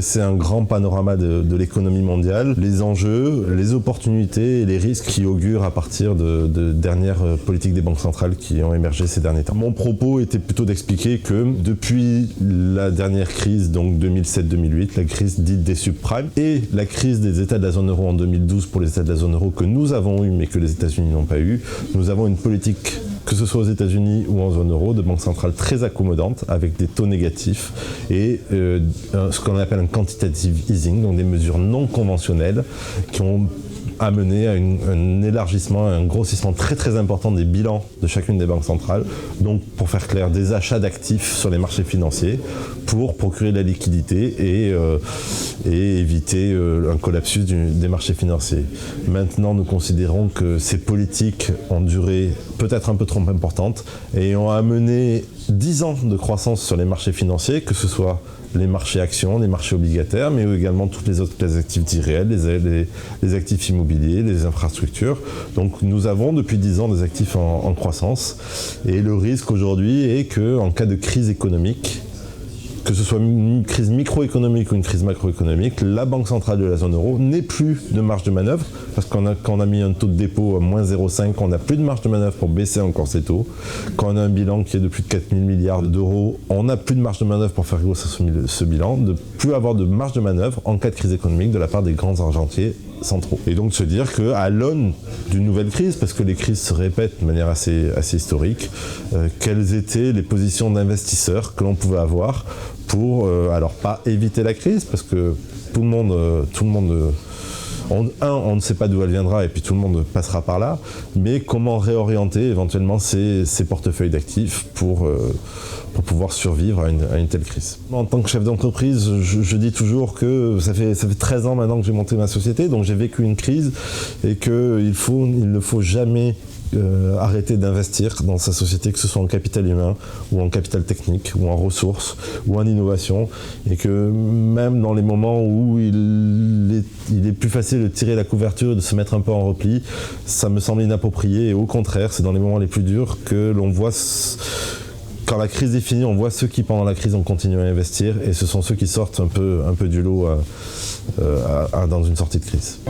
dresser un grand panorama de l'économie mondiale, les enjeux, les opportunités et les risques qui augurent à partir de dernières politiques des banques centrales qui ont émergé ces derniers temps. Mon propos était plutôt d'expliquer que depuis la dernière crise, donc 2007-2008, la crise dite des subprimes, et la crise des États de la zone euro en 2012 pour les États de la zone euro que nous avons eu mais que les États-Unis n'ont pas eu, nous avons une politique, que ce soit aux États-Unis ou en zone euro, de banque centrale très accommodante avec des taux négatifs et ce qu'on appelle un quantitative easing, donc des mesures non conventionnelles qui ont amené à un élargissement, un grossissement très très important des bilans de chacune des banques centrales. Donc pour faire clair, des achats d'actifs sur les marchés financiers pour procurer de la liquidité et éviter un collapsus des marchés financiers. Maintenant, nous considérons que ces politiques ont duré peut-être un peu trop importante et ont amené 10 ans de croissance sur les marchés financiers, que ce soit les marchés actions, les marchés obligataires, mais également toutes les autres classes d'actifs dits réels, les actifs immobiliers, les infrastructures. Donc nous avons depuis 10 ans des actifs en croissance. Et le risque aujourd'hui est qu'en cas de crise économique, que ce soit une crise microéconomique ou une crise macroéconomique, la Banque centrale de la zone euro n'ait plus de marge de manœuvre, parce quand on a mis un taux de dépôt à moins 0,5, on n'a plus de marge de manœuvre pour baisser encore ces taux. Quand on a un bilan qui est de plus de 4 000 milliards d'euros, on n'a plus de marge de manœuvre pour faire grossir ce bilan, de plus avoir de marge de manœuvre en cas de crise économique de la part des grands argentiers centraux. Et donc se dire qu'à l'aune d'une nouvelle crise, parce que les crises se répètent de manière assez historique, quelles étaient les positions d'investisseurs que l'on pouvait avoir pour, alors pas éviter la crise, parce que tout le monde on ne sait pas d'où elle viendra et puis tout le monde passera par là, mais comment réorienter éventuellement ces portefeuilles d'actifs pour pouvoir survivre à une telle crise. En tant que chef d'entreprise, je dis toujours que ça fait 13 ans maintenant que j'ai monté ma société, donc j'ai vécu une crise et qu'il ne faut jamais arrêter d'investir dans sa société, que ce soit en capital humain ou en capital technique ou en ressources ou en innovation, et que même dans les moments où il est plus facile de tirer la couverture et de se mettre un peu en repli, ça me semble inapproprié, et au contraire c'est dans les moments les plus durs que l'on voit, quand la crise est finie, on voit ceux qui pendant la crise ont continué à investir, et ce sont ceux qui sortent un peu du lot dans une sortie de crise.